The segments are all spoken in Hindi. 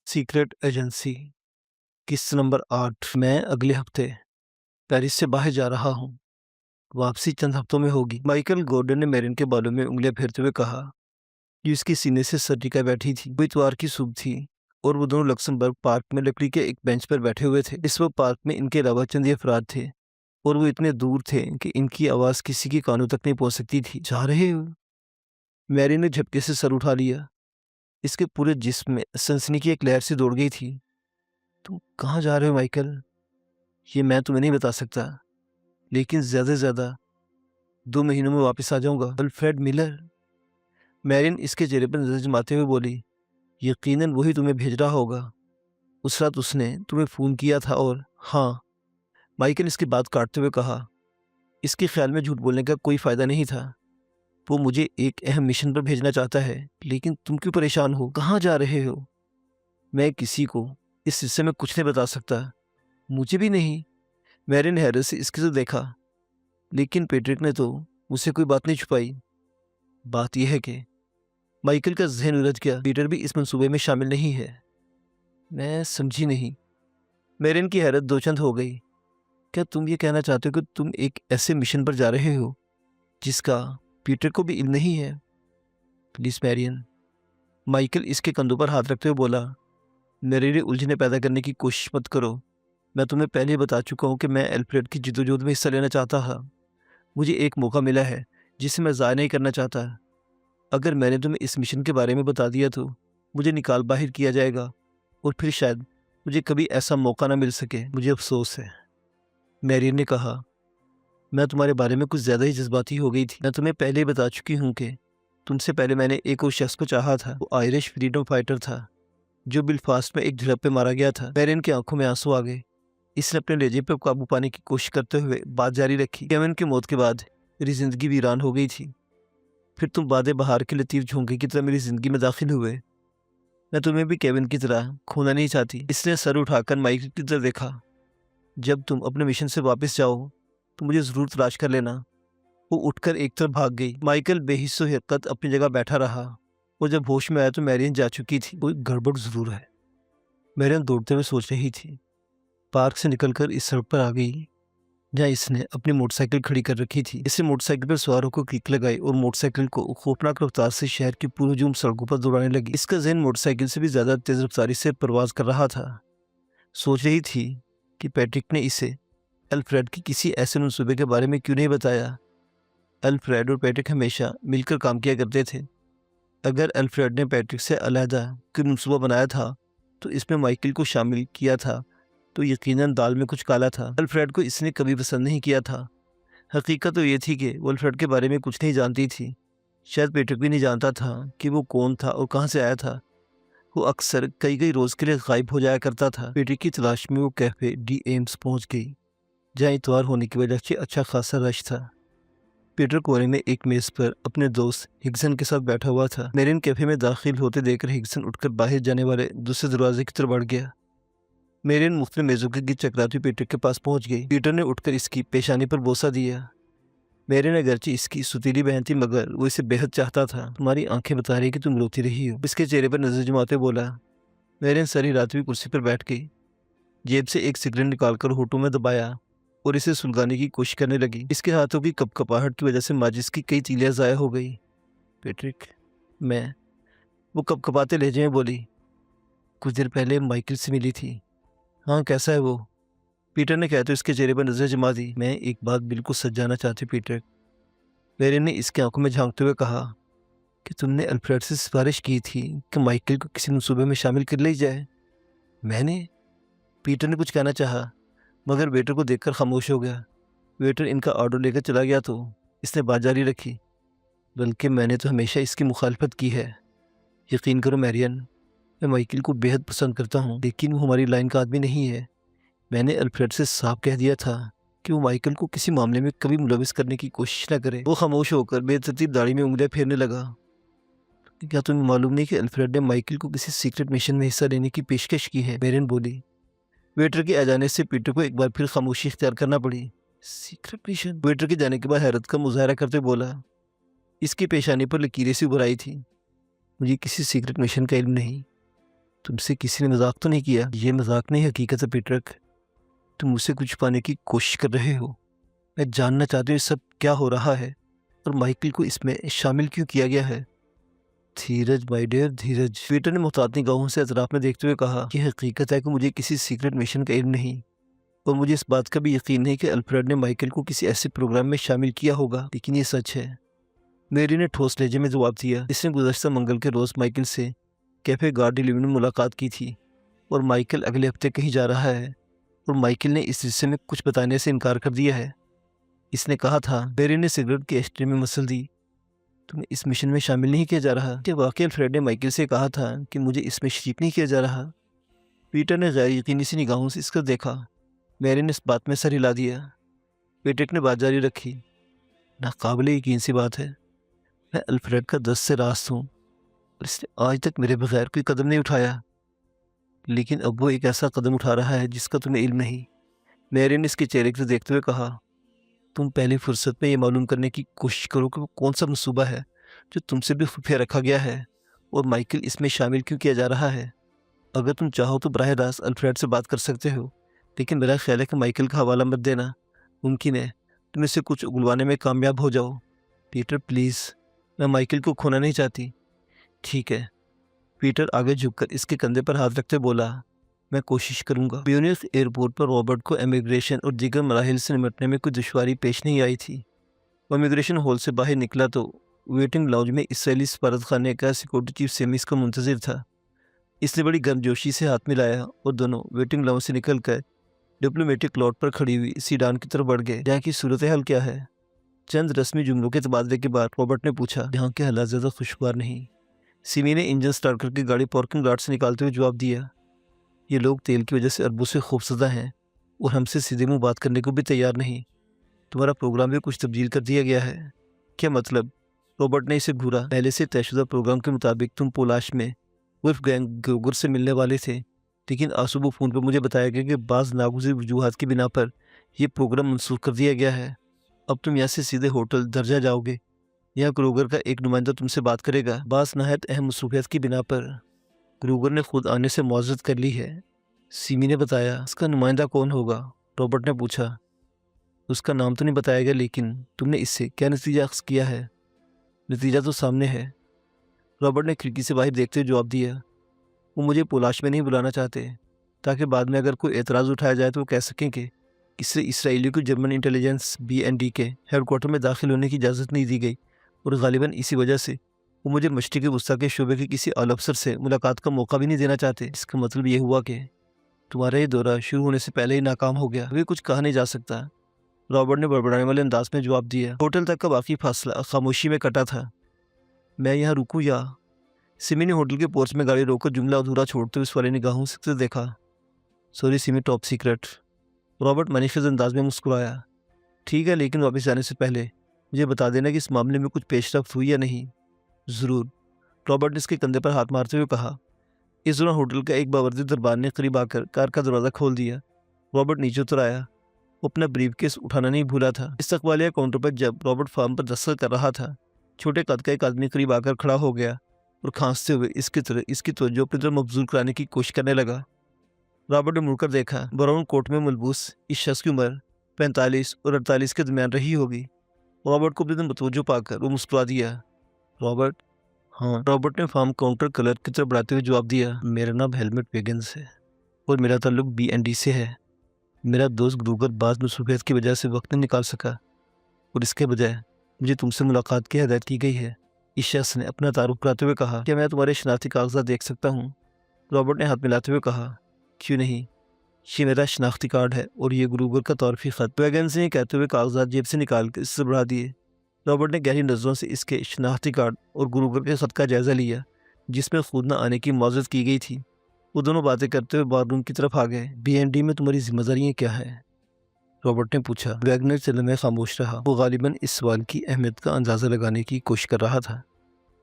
Secret agency. किस्त नंबर 8। मैं अगले हफ्ते पेरिस से बाहर जा रहा हूँ। वापसी चंद हफ्तों में होगी। माइकल गॉर्डन ने मैरिन के बालों में उंगलियां फेरते हुए कहा कि उसके सीने से सर्दिका बैठी थी। वो इतवार की सुबह थी और वो दोनों लक्समबर्ग पार्क में लकड़ी के एक बेंच पर बैठे हुए थे। इस वक्त पार्क में इनके अलावा चंद ही अफराद थे और वो इतने दूर थे कि इनकी आवाज़ किसी के कानों तक नहीं पहुंच सकती थी। जा रहे हो? मैरिन ने झपके से सर उठा लिया। इसके पूरे जिस्म में सनसनी की एक लहर सी दौड़ गई थी। तुम कहाँ जा रहे हो माइकल? ये मैं तुम्हें नहीं बता सकता, लेकिन ज़्यादा से ज़्यादा 2 महीनों में वापस आ जाऊंगा। Alfred Miller. मैरिन इसके चेहरे पर नजर जमाते हुए बोली, यकीनन वही तुम्हें भेज रहा होगा। उस रात उसने तुम्हें फ़ोन किया था। और हाँ, माइकल ने इसकी बात काटते हुए कहा, इसके ख्याल में झूठ बोलने का कोई फ़ायदा नहीं था। वो मुझे एक अहम मिशन पर भेजना चाहता है। लेकिन तुम क्यों परेशान हो? कहाँ जा रहे हो? मैं किसी को इस हिस्से में कुछ नहीं बता सकता। मुझे भी नहीं। मैरिन ने हैरत से इसकी तो देखा, लेकिन पेट्रिक ने तो मुझसे कोई बात नहीं छुपाई। बात यह है कि माइकल का जहन उलझ गया। पीटर भी इस मंसूबे में शामिल नहीं है। मैं समझी नहीं। मेरिन की हैरत दोचंद हो गई। क्या तुम ये कहना चाहते हो कि तुम एक ऐसे मिशन पर जा रहे हो जिसका पीटर को भी इल्म नहीं है? Please Marrion. माइकल इसके कंधों पर हाथ रखते हुए बोला, मेरे लिए उलझने पैदा करने की कोशिश मत करो। मैं तुम्हें पहले ही बता चुका हूँ कि मैं एल्फ्रेड की जिद्दोजहद में हिस्सा लेना चाहता था। मुझे एक मौका मिला है जिसे मैं ज़ाया नहीं करना चाहता। अगर मैंने तुम्हें इस मिशन के बारे में बता दिया तो मुझे निकाल बाहर किया जाएगा और फिर शायद मुझे कभी ऐसा मौका ना मिल सके। मुझे अफसोस है। मैरियन ने कहा, मैं तुम्हारे बारे में कुछ ज़्यादा ही जज्बाती हो गई थी। मैं तुम्हें पहले ही बता चुकी हूँ कि तुमसे पहले मैंने एक और शख्स को चाहा था। वो आयरिश फ्रीडम फाइटर था जो बिलफास्ट में एक झड़प पे मारा गया था। मैरियन की आंखों में आंसू आ गए। इसने अपने लहजे पर काबू पाने की कोशिश करते हुए बात जारी रखी। केविन की मौत के बाद मेरी जिंदगी वीरान हो गई थी। फिर तुम बादे बहार के लतीफ झोंके की तरह मेरी जिंदगी में दाखिल हुए। मैं तुम्हें भी केविन की तरह खोना नहीं चाहती। इसने सर उठाकर माइकल की तरफ देखा। जब तुम अपने मिशन से वापस जाओ तो मुझे जरूर तलाश कर लेना। वो उठकर एक तरफ भाग गई। माइकल बेहिस्सो हरकत अपनी जगह बैठा रहा। वो जब होश में आया तो मैरियन जा चुकी थी। कोई गड़बड़ जरूर है, मैरियन दौड़ते हुए सोच रही थी। पार्क से निकलकर इस सड़क पर आ गई जहाँ इसने अपनी मोटरसाइकिल खड़ी कर रखी थी। इसे मोटरसाइकिल पर सवार होकर किक लगाई और मोटरसाइकिल को खौफनाक रफ्तार से शहर की पुरहजूम सड़कों पर दौड़ाने लगी। इसका जहन मोटरसाइकिल से भी ज्यादा तेज रफ्तारी से परवाज कर रहा था। सोच रही थी कि पैट्रिक ने इसे अल्फ्रेड की किसी ऐसे मंसूबे के बारे में क्यों नहीं बताया। अल्फ्रेड और पैट्रिक हमेशा मिलकर काम किया करते थे। अगर अल्फ्रेड ने पैट्रिक से अलहदा कोई मंसूबा बनाया था तो इसमें माइकल को शामिल किया था तो यकीनन दाल में कुछ काला था। अल्फ्रेड को इसने कभी पसंद नहीं किया था। हकीकत तो ये थी कि वो अल्फ्रेड के बारे में कुछ नहीं जानती थी। शायद पैट्रिक भी नहीं जानता था कि वो कौन था और कहाँ से आया था। वो अक्सर कई कई रोज के लिए गायब हो जाया करता था। पैट्रिक की तलाश में वो कैफे डी एम्स पहुंच गई जहाँ इतवार होने की वजह से अच्छा खासा रश था। पीटर कोने में एक मेज पर अपने दोस्त हिग्सन के साथ बैठा हुआ था। मेरिन कैफे में दाखिल होते देखकर हिग्सन उठकर बाहर जाने वाले दूसरे दरवाजे की तरफ बढ़ गया। मेरिन मुख्तलिफ मेजों के गिर चकराती पीटर के पास पहुंच गई। पीटर ने उठकर इसकी पेशानी पर बोसा दिया। मेरिन अगरचे इसकी सुतीली बहन थी मगर वो इसे बेहद चाहता था। तुम्हारी आंखें बता रही कि तुम रोती रही हो। इसके चेहरे पर नजर जमाते बोला। मेरिन सारी रात भी कुर्सी पर बैठ गई। जेब से एक सिगरेट निकालकर होठों में दबाया और इसे सुलगाने की कोशिश करने लगी। इसके हाथों की कपकपाहट की वजह से माचिस की कई तीलियां जाया हो गई। पैट्रिक, मैं, वो कपकपाते लहजे में बोली, कुछ देर पहले माइकल से मिली थी। हाँ, कैसा है वो? पीटर ने कहते इसके चेहरे पर नजर जमा दी। मैं एक बात बिल्कुल सच जानना चाहती पीटर। मेरिन ने इसकी आंखों में झांकते हुए कहा कि तुमने अल्फ्रेड से सिफारिश की थी कि माइकल को किसी मंसूबे में शामिल कर ली जाए। मैंने? पीटर ने कुछ कहना चाहा मगर वेटर को देखकर खामोश हो गया। वेटर इनका ऑर्डर लेकर चला गया तो इसने बात जारी रखी, बल्कि मैंने तो हमेशा इसकी मुखालफत की है। यकीन करो मैरियन, मैं माइकल को बेहद पसंद करता हूँ, लेकिन वो हमारी लाइन का आदमी नहीं है। मैंने अल्फ्रेड से साफ कह दिया था कि वो माइकल को किसी मामले में कभी मुलविस करने की कोशिश न करे। वो खामोश होकर बेतरतीब दाढ़ी में उंगलियां फेरने लगा। क्या तुम्हें मालूम नहीं कि अल्फ्रेड ने माइकल को किसी सीक्रेट मिशन में हिस्सा लेने की पेशकश की है? मेरिन बोली। वेटर के आ जाने से पीटर को एक बार फिर खामोशी इख्तियार करना पड़ी। Secret mission? वेटर के जाने के बाद हैरत का मुजाहरा करते बोला। इसकी पेशानी पर लकीरें सी उभर आई थी। मुझे किसी सीक्रेट मिशन का इल्म नहीं। तुमसे किसी ने मजाक तो नहीं किया? ये मजाक नहीं, हकीकत है पीटर। तुम मुझसे कुछ पाने की कोशिश कर रहे हो। मैं जानना चाहती हूँ ये सब क्या हो रहा है और माइकल को इसमें शामिल क्यों किया गया है। धीरज माय डियर, धीरज। पीटर ने मुहतात निगाहों से अतराफ में देखते हुए कहा, यह हकीकत है कि मुझे किसी सीक्रेट मिशन का इल्म नहीं, और मुझे इस बात का भी यकीन नहीं कि अल्फ्रेड ने माइकल को किसी ऐसे प्रोग्राम में शामिल किया होगा, लेकिन ये सच है। मेरी ने ठोस लहजे में जवाब दिया। इसने गुज़श्ता मंगल के रोज़ माइकल से कैफे गार्डी में मुलाकात की थी और माइकल अगले हफ्ते कहीं जा रहा है, और माइकल ने इस हिस्से में कुछ बताने से इनकार कर दिया है। इसने कहा था। बेरी ने सिगरेट की एस्ट्रे में मसल दी। तुम्हें इस मिशन में शामिल नहीं किया जा रहा? क्या वाकई अल्फ्रेड ने माइकल से कहा था कि मुझे इसमें शरीक नहीं किया जा रहा? पीटर ने गैर यकीनी सी निगाहों से इसका देखा। मैरी ने इस बात में सर हिला दिया। पीटर ने बात जारी रखी, नाकाबिले यकीन सी बात है, मैं अल्फ्रेड का दस्त से रास्त हूँ और इसने आज तक मेरे बगैर कोई कदम नहीं उठाया, लेकिन अब वो एक ऐसा कदम उठा रहा है जिसका तुम्हें इल्म नहीं। मैरी ने इसके चेहरे को देखते हुए कहा, तुम पहली फुर्सत में ये मालूम करने की कोशिश करो कि वो कौन सा मंसूबा है जो तुमसे भी खुफिया रखा गया है और माइकल इसमें शामिल क्यों किया जा रहा है। अगर तुम चाहो तो बराह रास्त अल्फ्रेड से बात कर सकते हो, लेकिन मेरा ख्याल है कि माइकल का हवाला मत देना। मुमकिन है तुम इससे कुछ उगलवाने में कामयाब हो जाओ। पीटर प्लीज़, मैं माइकल को खोना नहीं चाहती। ठीक है। पीटर आगे झुककर इसके कंधे पर हाथ रखते बोला, मैं कोशिश करूंगा। ब्यूनस एयरपोर्ट पर रॉबर्ट को इमिग्रेशन और दीगर मराहिल से निपटने में कोई दुश्वारी पेश नहीं आई थी। वो इमिग्रेशन हॉल से बाहर निकला तो वेटिंग लाउंज में इसराइली सफारत खाने का सिक्योरिटी चीफ सेमी इसका मुंतजिर था। इसने बड़ी गर्मजोशी से हाथ मिलाया और दोनों वेटिंग लाउंज से निकलकर डिप्लोमेटिक लॉट पर खड़ी हुई सीडान की तरफ बढ़ गए। यहाँ की सूरत हाल क्या है? चंद रस्मी जुमलों के तबादले के बाद रॉबर्ट ने पूछा। यहाँ के हालात ज़्यादा खुशगवार नहीं। सिमी ने इंजन स्टार्ट करके गाड़ी पार्किंग लॉट से निकालते हुए जवाब दिया, ये लोग तेल की वजह से अरबों से खौफजदा हैं और हमसे सीधे मुंह बात करने को भी तैयार नहीं। तुम्हारा प्रोग्राम भी कुछ तब्दील कर दिया गया है। क्या मतलब? रॉबर्ट ने इसे घूरा। पहले से तयशुदा प्रोग्राम के मुताबिक तुम पोलाश में वुल्फ गैंग ग्रोगर से मिलने वाले थे, लेकिन आज सुबह फ़ोन पर मुझे बताया गया कि बाज़ नागुज़िर वजूहात की बिना पर यह प्रोग्राम मनसूख कर दिया गया है। अब तुम यहाँ से सीधे होटल दर्जा जाओगे। यहाँ ग्रोगर का एक नुमाइंदा तुमसे बात करेगा। बाज़ नहायत अहम मसरूफियत की बिना पर ग्रोगर ने खुद आने से मुआवज़त कर ली है। सिमी ने बताया। इसका नुमाइंदा कौन होगा? रॉबर्ट ने पूछा। उसका नाम तो नहीं बताया गया, लेकिन तुमने इससे क्या नतीजा अख्ज़ किया है? नतीजा तो सामने है। रॉबर्ट ने खिड़की से बाहर देखते हुए जवाब दिया। वो मुझे पोलाश में नहीं बुलाना चाहते, ताकि बाद में अगर कोई एतराज़ उठाया जाए तो वो कह सकें कि इससे इसराइलियों को जर्मन इंटेलिजेंस BND के हेडक्वार्टर में दाखिल होने की इजाज़त नहीं दी गई, और गालिबन इसी वजह से वो मुझे मशरिक़ी वस्ता के शोबे के किसी आला अफसर से मुलाकात का मौका भी नहीं देना चाहते। इसका मतलब ये हुआ कि तुम्हारा ये दौरा शुरू होने से पहले ही नाकाम हो गया। अभी कुछ कहा नहीं जा सकता। रॉबर्ट ने बड़बड़ाने वाले अंदाज में जवाब दिया। होटल तक का बाकी फासला खामोशी में कटा था। मैं यहाँ रुकूँ या? सिमी ने होटल के पोर्च में गाड़ी रोककर जुमला अधूरा छोड़ते हुए इस वाले निगाहों से देखा। Sorry Simi, top secret. Robert मनीफिज अंदाज में मुस्कुराया। ठीक है, लेकिन वापस जाने से पहले मुझे बता देना कि इस मामले में कुछ पेशरफ्त हुई या नहीं। ज़रूर, रॉबर्ट ने इसके कंधे पर हाथ मारते हुए कहा। इस दौरान होटल का एक बावर्दी दरबान ने करीब आकर कार का दरवाज़ा खोल दिया। रॉबर्ट नीचे उतर आया। वो अपना ब्रीफकेस उठाना नहीं भूला था। इस्तकबालिया काउंटर पर जब रॉबर्ट फार्म पर दस्तखत कर रहा था, छोटे कद का एक आदमी करीब आकर खड़ा हो गया और खांसते हुए इसकी तवज्जो अपनी तरफ मबजूल कराने की कोशिश करने लगा। रॉबर्ट ने मुड़कर देखा। ब्राउन कोट में मलबूस इस शख्स की उम्र 45 और 48 के दरमियान रही होगी। रॉबर्ट को अपनी तरफ मतवज्जो पाकर वो मुस्कुरा दिया। रॉबर्ट? हाँ। रॉबर्ट ने फार्म काउंटर कलर की तरफ बढ़ाते हुए जवाब दिया। मेरा नाम हेलमेट वेगन्स है और मेरा ताल्लुक BND से है। मेरा दोस्त ग्रूगर बाज़ मसरूफियत की वजह से वक्त नहीं निकाल सका और इसके बजाय मुझे तुमसे मुलाकात की हिदायत की गई है। इस शख्स ने अपना तारुफ कराते हुए कहा। क्या मैं तुम्हारे शनाख्ती कागजात देख सकता हूँ? रॉबर्ट ने हाथ मिलाते हुए कहा। क्यों नहीं, ये मेरा शनाख्ती कार्ड है और ये ग्रूगर का तौरफी ख़त। वैगन ने कहते हुए कागजात जेब से निकाल कर इससे बढ़ा दिए। रॉबर्ट ने गहरी नज़रों से इसके शनाख्ती कार्ड और ग्रूगर के ख़त का जायज़ा लिया, जिसमें खुद न आने की मुआवज़त की गई थी। वो दोनों बातें करते हुए बाथरूम की तरफ आ गए। BND में तुम्हारी जिम्मेदारियाँ क्या हैं? रॉबर्ट ने पूछा। वैगनर चलने में खामोश रहा। वो गालिबन इस सवाल की अहमियत का अंदाज़ा लगाने की कोशिश कर रहा था।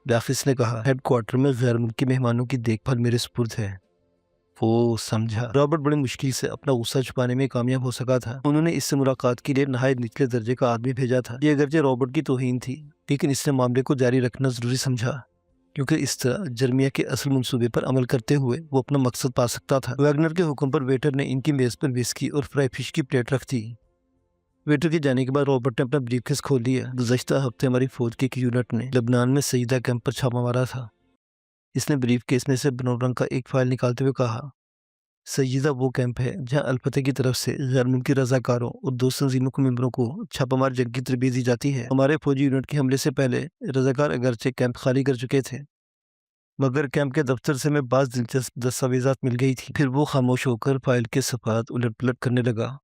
डाफिस ने कहा, हेडक्वार्टर में गैर मुल्की मेहमानों की देखभाल मेरे सुपुर्द है। वो समझा। रॉबर्ट बड़ी मुश्किल से अपना गुस्सा छुपाने में कामयाब हो सका था। उन्होंने इससे मुलाकात के लिए नहायत निचले दर्जे का आदमी भेजा था। ये अगरचे रॉबर्ट की तौहीन थी, लेकिन इसने मामले को जारी रखना ज़रूरी समझा। क्योंकि इस तरह जर्मिया के असल मंसूबे पर अमल करते हुए वो अपना मकसद पा सकता था। वैगनर के हुक्म पर वेटर ने इनकी मेज पर विस्की और फ्राई फिश की प्लेट रख दी। वेटर के जाने के बाद रॉबर्ट ने अपना ब्रीफकेस खोल लिया। गुज़श्ता हफ्ते हमारी फौज की एक यूनिट ने लेबनान में सईदा कैंप पर छापा मारा था। इसने ब्रीफकेस में से बनों रंग का एक फाइल निकालते हुए कहा, सईदा वो कैंप है जहां अल-फतह की तरफ से गैर मुल्की रजाकारों और दो तंजीमों के मेंबरों को छापामार जंग की तरबियत दी जाती है। हमारे फौजी यूनिट के हमले से पहले रजाकार अगरचे कैंप खाली कर चुके थे, मगर कैंप के दफ्तर से मैं बाज़ दिलचस्प दस्तावेजात मिल गई थी। फिर वो खामोश होकर फाइल के सफ़ात उलट पलट करने लगा।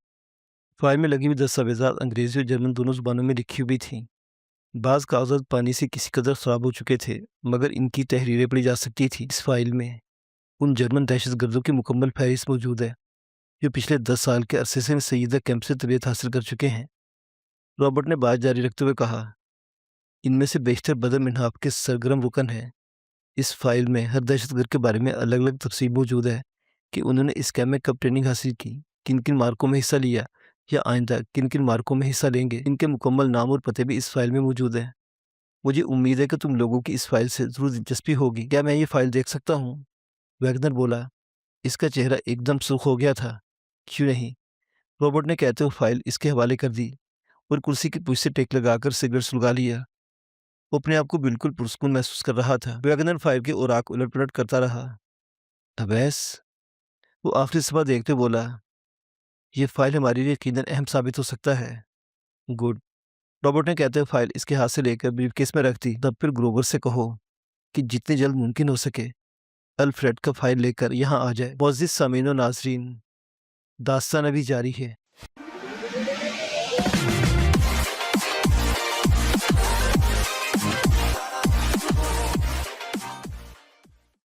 फाइल में लगी हुई दस्तावेजात अंग्रेजी और जर्मन दोनों जुबानों में लिखी हुई थी। बाज़ कागजात पानी से किसी कदर ख़राब हो चुके थे, मगर इनकी तहरीरें पढ़ी जा सकती थी। इस फाइल में उन जर्मन दहशतगर्दों की मुकम्मल फहरिस्त मौजूद है जो पिछले 10 साल के अरसे से सईदा कैंप से तरबियत हासिल कर चुके हैं। रॉबर्ट ने बात जारी रखते हुए कहा, इनमें से बेशतर बदर इन्हाफ के सरगर्म रुकन हैं। इस फाइल में हर दहशतगर्द के बारे में अलग अलग तफसील मौजूद है कि उन्होंने इस कैंप में कब ट्रेनिंग हासिल की, किन किन मार्कों में हिस्सा लिया या आइंदा किन किन मार्कों में हिस्सा लेंगे। इनके मुकम्मल नाम और पते भी इस फाइल में मौजूद हैं। मुझे उम्मीद है कि तुम लोगों की इस फाइल से ज़रूर दिलचस्पी होगी। क्या मैं ये फाइल देख सकता हूँ? वैगनर बोला। इसका चेहरा एकदम सुर्ख हो गया था। क्यों नहीं? रॉबर्ट ने कहते हुए फाइल इसके हवाले कर दी और कुर्सी की पूंछ से टेक लगाकर सिगरेट सुलगा लिया। वो अपने आप को बिल्कुल पुरस्कून महसूस कर रहा था। वैगनर फाइल के ओराक उलट पलट करता रहा। अबैस, वो आखिरी सफा देखते हुए बोला, ये फाइल हमारे लिए यकीनन अहम साबित हो सकता है। गुड। रॉबर्ट ने कहते हुए फाइल इसके हाथ से लेकर ब्रीफकेस में रख दी। तब फिर ग्रोवर से कहो कि जितनी जल्द मुमकिन हो सके अल्फ्रेड का फाइल लेकर यहाँ आ जाए। मुअज़्ज़िज़ सामीन व नाज़रीन, दास्तान अभी जारी है।